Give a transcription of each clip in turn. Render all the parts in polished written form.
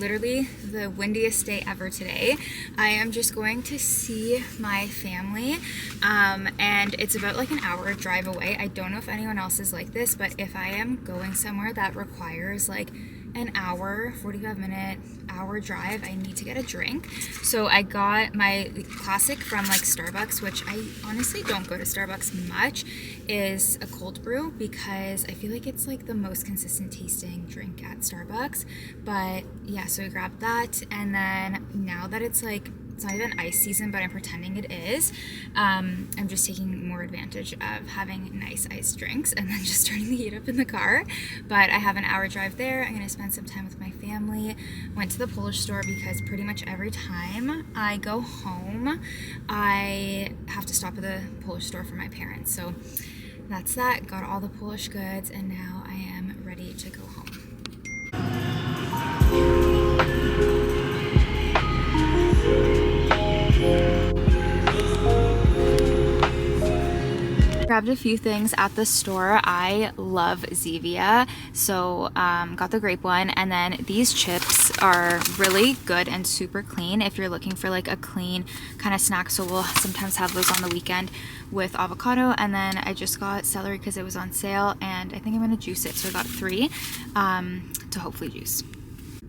literally the windiest day ever today. I am just going to see my family, and it's about like an hour drive away. I don't know if anyone else is like this, but if I am going somewhere that requires like an hour, 45-minute hour drive, I need to get a drink. So I got my classic from like Starbucks, which I honestly don't go to Starbucks much, is a cold brew because I feel like it's like the most consistent tasting drink at Starbucks. But yeah, so I grabbed that, and then now that it's like, it's not even ice season, but I'm pretending it is. I'm just taking more advantage of having nice iced drinks and then just turning the heat up in the car. But I have an hour drive there. I'm gonna spend some time with my family. Went to the Polish store because pretty much every time I go home, I have to stop at the Polish store for my parents. So that's that. Got all the Polish goods, and now I am ready to go home. Grabbed a few things at the store. I love Zevia, so got the grape one, and then these chips are really good and super clean if you're looking for like a clean kind of snack. So we'll sometimes have those on the weekend with avocado. And then I just got celery because it was on sale, and I think I'm gonna juice it, so I got 3 to hopefully juice.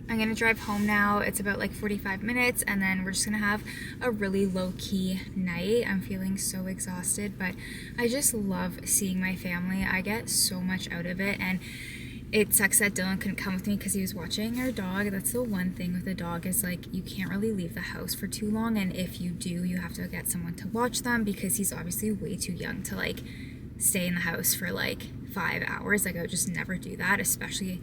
I'm gonna drive home now. It's about like 45 minutes, and then we're just gonna have a really low-key night. I'm feeling so exhausted, but I just love seeing my family. I get so much out of it, and it sucks that Dylan couldn't come with me because he was watching our dog. That's the one thing with a dog, is like you can't really leave the house for too long, and if you do, you have to get someone to watch them because he's obviously way too young to like stay in the house for like 5 hours. Like I would just never do that, especially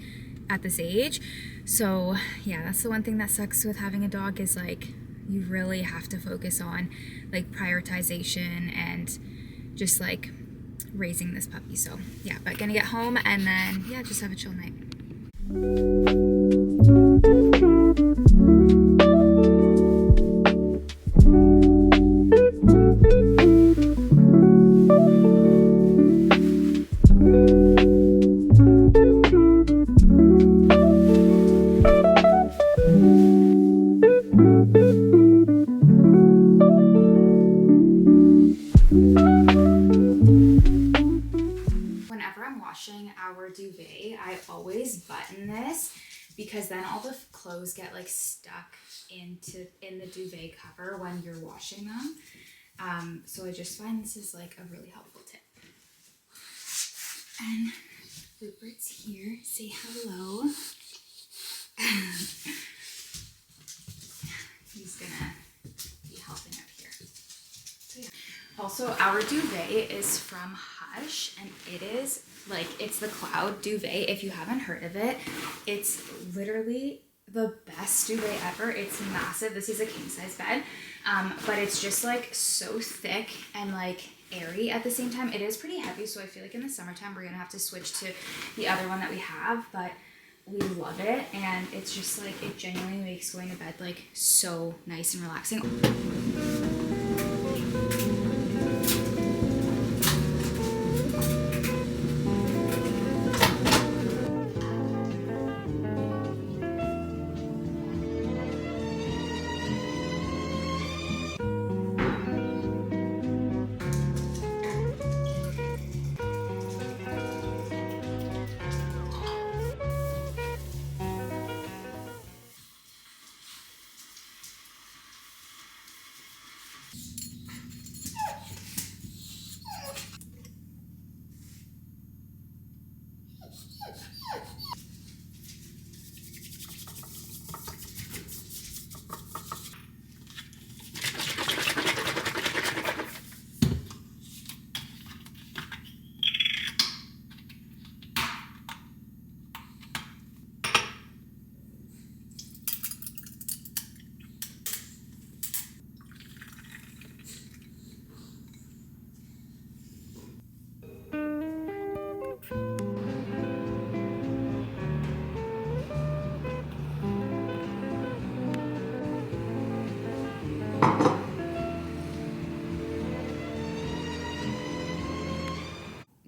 at this age. So yeah, that's the one thing that sucks with having a dog, is like you really have to focus on like prioritization and just like raising this puppy. So yeah, but gonna get home and then yeah, just have a chill night. Our duvet, I always button this because then all the clothes get like stuck in the duvet cover when you're washing them. So I just find this is like a really helpful tip. And Rupert's here. Say hello. He's gonna be helping up here. So yeah. Also, our duvet is from Hush, and it is like, it's the cloud duvet. If you haven't heard of it, it's literally the best duvet ever. It's massive. This is a king size bed, but it's just like so thick and like airy at the same time. It is pretty heavy, so I feel like in the summertime we're gonna have to switch to the other one that we have, but we love it, and it's just like, it genuinely makes going to bed like so nice and relaxing.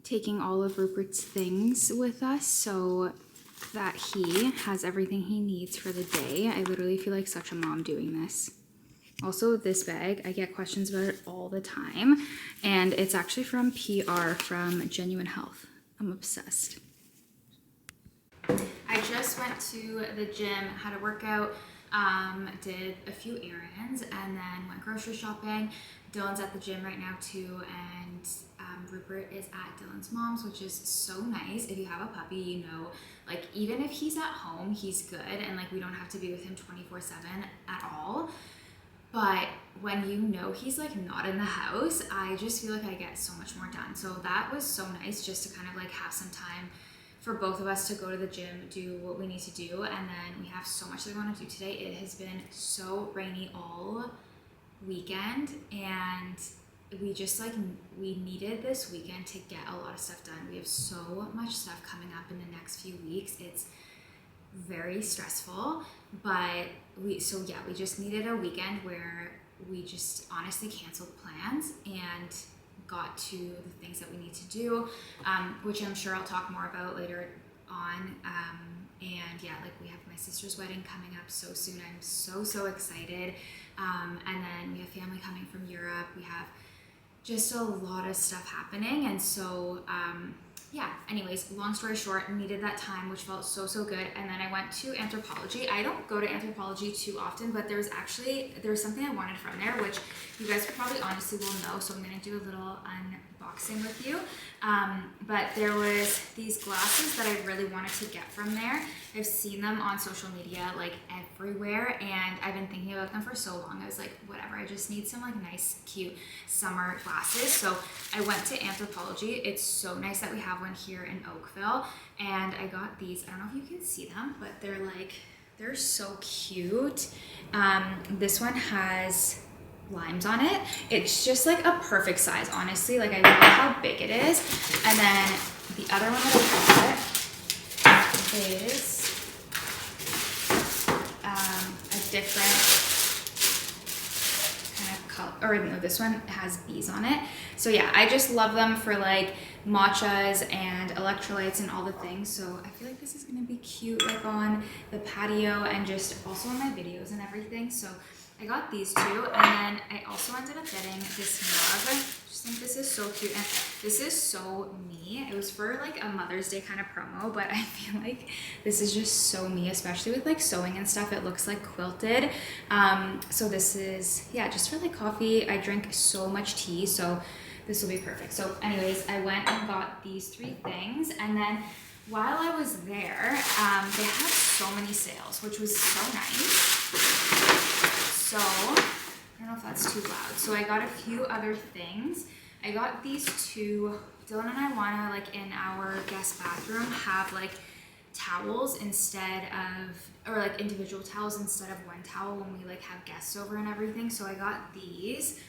Taking all of Rupert's things with us, so that he has everything he needs for the day. I literally feel like such a mom doing this. Also, this bag, I get questions about it all the time, and it's actually from PR, from Genuine Health. I'm obsessed. I just went to the gym, had a workout, did a few errands, and then went grocery shopping. Dylan's at the gym right now too, and Rupert is at Dylan's mom's, which is so nice. If you have a puppy, you know, like even if he's at home, he's good, and like we don't have to be with him 24/7 at all. But when you know he's like not in the house, I just feel like I get so much more done. So that was so nice, just to kind of like have some time for both of us to go to the gym, do what we need to do, and then we have so much that we want to do today. It has been so rainy all weekend, and we just like, we needed this weekend to get a lot of stuff done. We have so much stuff coming up in the next few weeks. It's very stressful, but we just needed a weekend where we just honestly canceled plans and got to the things that we need to do, which I'm sure I'll talk more about later on. And yeah, like we have my sister's wedding coming up so soon. I'm so excited. And then we have family coming from Europe. We have just a lot of stuff happening, and so yeah, anyways, long story short, needed that time, which felt so good. And then I went to Anthropologie. I don't go to Anthropologie too often, but there was something I wanted from there, which you guys probably honestly will know, so I'm gonna do a little unboxing with you. But there was these glasses that I really wanted to get from there. I've seen them on social media like everywhere, and I've been thinking about them for so long. I was like, whatever, I just need some like nice, cute summer glasses. So I went to Anthropologie. It's so nice that we have one here in Oakville, and I got these. I don't know if you can see them, but they're so cute. This one has limes on it. It's just like a perfect size, honestly. Like I love how big it is. And then the other one that I got is a different kind of color, or no, this one has bees on it. So yeah, I just love them for like matchas and electrolytes and all the things. So I feel like this is gonna be cute like on the patio and just also in my videos and everything. So I got these two, and then I also ended up getting this mug. I just think this is so cute, and this is so me. It was for like a Mother's Day kind of promo, but I feel like this is just so me, especially with like sewing and stuff. It looks like quilted. So this is, yeah, just for like coffee. I drink so much tea, so this will be perfect. So anyways, I went and got these 3 things, and then while I was there, they had so many sales, which was so nice. So, I don't know if that's too loud. So I got a few other things. I got these 2. Dylan and I wanna, like in our guest bathroom, have like towels instead of, or like individual towels instead of one towel when we like have guests over and everything. So I got these,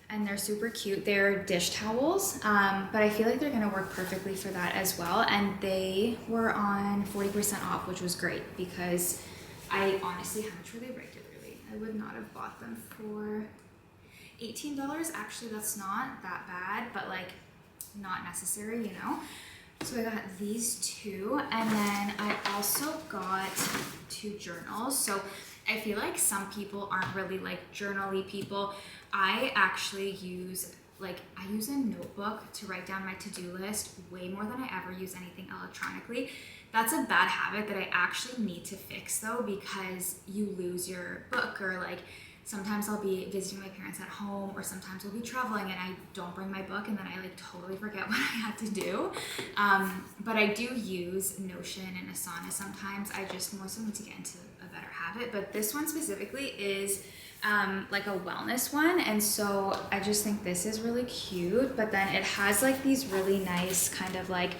and they're super cute. They're dish towels, but I feel like they're gonna work perfectly for that as well. And they were on 40% off, which was great, because I honestly, how much were they regularly? I would not have bought them for $18. Actually, that's not that bad, but like not necessary, you know? So I got these 2, and then I also got 2 journals. So I feel like some people aren't really like journal-y people. I actually use a notebook to write down my to-do list way more than I ever use anything electronically. That's a bad habit that I actually need to fix though, because you lose your book, or like sometimes I'll be visiting my parents at home, or sometimes we'll be traveling and I don't bring my book, and then I like totally forget what I had to do. But I do use Notion and Asana sometimes. I just more so need to get into a better habit. But this one specifically is like a wellness one, and so I just think this is really cute. But then it has like these really nice kind of like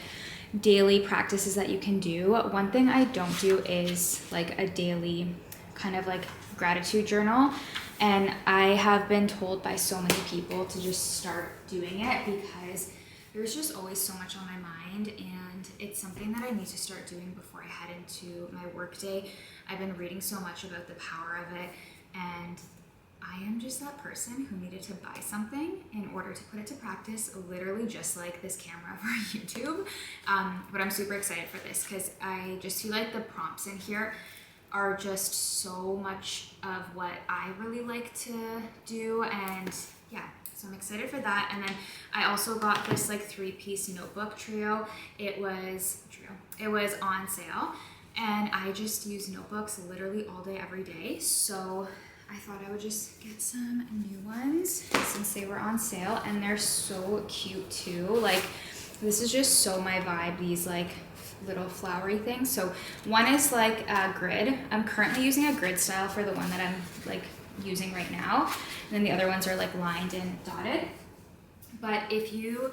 daily practices that you can do. One thing I don't do is like a daily kind of like gratitude journal, and I have been told by so many people to just start doing it, because there's just always so much on my mind, and it's something that I need to start doing before I head into my work day. I've been reading so much about the power of it, and I am just that person who needed to buy something in order to put it to practice, literally just like this camera for YouTube. But I'm super excited for this because I just feel like the prompts in here are just so much of what I really like to do, and yeah, so I'm excited for that. And then I also got this like 3-piece notebook trio. It was on sale, and I just use notebooks literally all day, every day. So I thought I would just get some new ones since they were on sale, and they're so cute too. Like, this is just so my vibe, these like little flowery things. So one is like a grid. I'm currently using a grid style for the one that I'm like using right now. And then the other ones are like lined and dotted. But if you,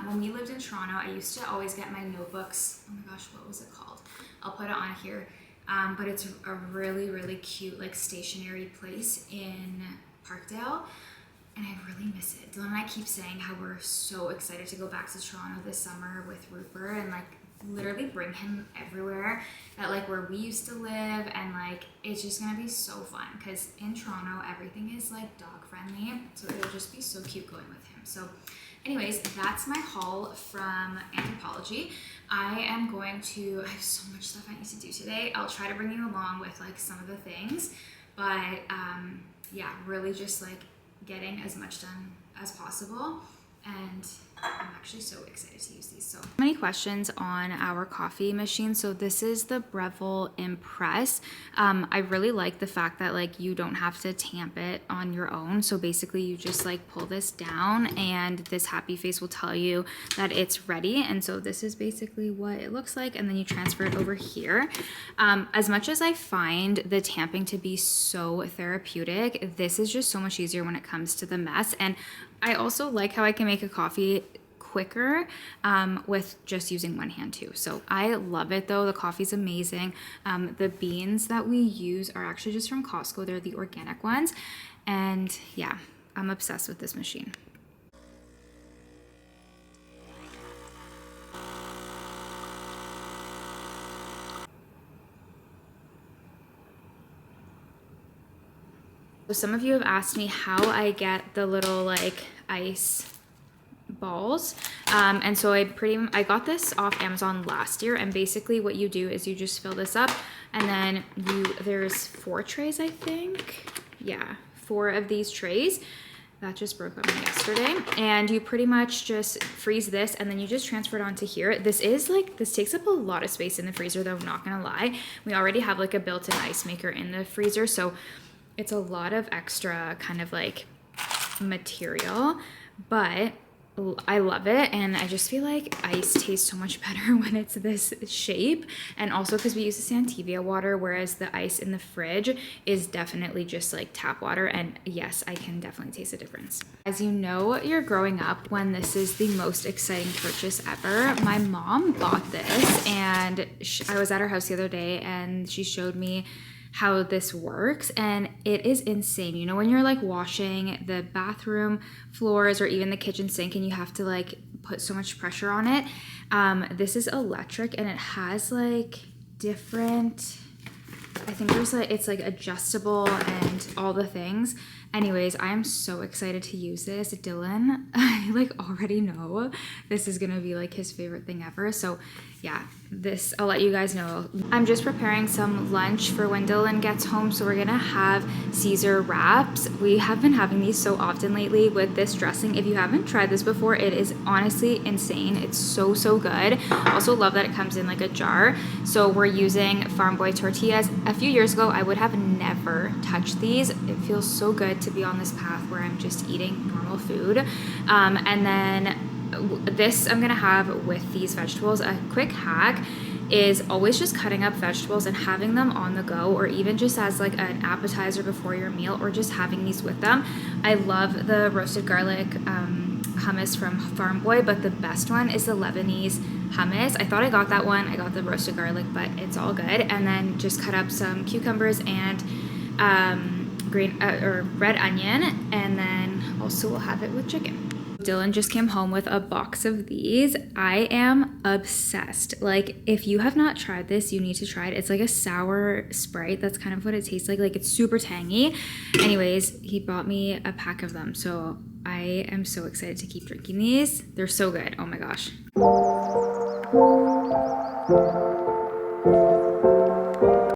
when we lived in Toronto, I used to always get my notebooks. Oh my gosh, what was it called? I'll put it on here. But it's a really, really cute like stationery place in Parkdale. And I really miss it. Dylan and I keep saying how we're so excited to go back to Toronto this summer with Rupert and like literally bring him everywhere, that like where we used to live, and like it's just gonna be so fun because in Toronto everything is like dog friendly, so it'll just be so cute going with him. So anyways, that's my haul from Anthropologie. I have so much stuff I need to do today. I'll try to bring you along with like some of the things, but yeah, really just like getting as much done as possible. And I'm actually so excited to use these. So many questions on our coffee machine. So this is the Breville Impress. I really like the fact that like you don't have to tamp it on your own. So basically you just like pull this down and this happy face will tell you that it's ready. And so this is basically what it looks like. And then you transfer it over here. As much as I find the tamping to be so therapeutic, this is just so much easier when it comes to the mess. And I also like how I can make a coffee quicker with just using one hand too. So I love it though. The coffee's amazing. The beans that we use are actually just from Costco. They're the organic ones. And yeah, I'm obsessed with this machine. So some of you have asked me how I get the little like ice balls, and so I got this off Amazon last year, and basically what you do is you just fill this up, and then there's 4 trays, I think. Yeah, 4 of these trays. That just broke on me yesterday. And you pretty much just freeze this, and then you just transfer it onto here. This takes up a lot of space in the freezer though, I'm not gonna lie. We already have like a built-in ice maker in the freezer, so it's a lot of extra kind of like material, but I love it. And I just feel like ice tastes so much better when it's this shape. And also because we use the Santivia water, whereas the ice in the fridge is definitely just like tap water. And yes, I can definitely taste the difference. As you know, you're growing up when this is the most exciting purchase ever. My mom bought this, and I was at her house the other day and she showed me how this works, and it is insane. You know, when you're like washing the bathroom floors or even the kitchen sink and you have to like put so much pressure on it, this is electric, and it has like different, I think there's like, it's like adjustable and all the things. Anyways, I am so excited to use this. Dylan, I like already know this is gonna be like his favorite thing ever. So yeah, this, I'll let you guys know. I'm just preparing some lunch for when Dylan gets home. So we're gonna have Caesar wraps. We have been having these so often lately with this dressing. If you haven't tried this before, it is honestly insane. It's so, so good. Also love that it comes in like a jar. So we're using Farm Boy tortillas. A few years ago, I would have never touched these. It feels so good to be on this path where I'm just eating normal food. And then this I'm gonna have with these vegetables. A quick hack is always just cutting up vegetables and having them on the go, or even just as like an appetizer before your meal, or just having these with them. I love the roasted garlic hummus from Farm Boy, but the best one is the Lebanese hummus. I thought I got that one. I got the roasted garlic, but it's all good. And then just cut up some cucumbers and green or red onion, and then also we'll have it with chicken. Dylan just came home with a box of these. I am obsessed. Like, if you have not tried this, you need to try it. It's like a sour Sprite. That's kind of what it tastes like. Like, it's super tangy. Anyways, he bought me a pack of them. So I am so excited to keep drinking these. They're so good. Oh my gosh.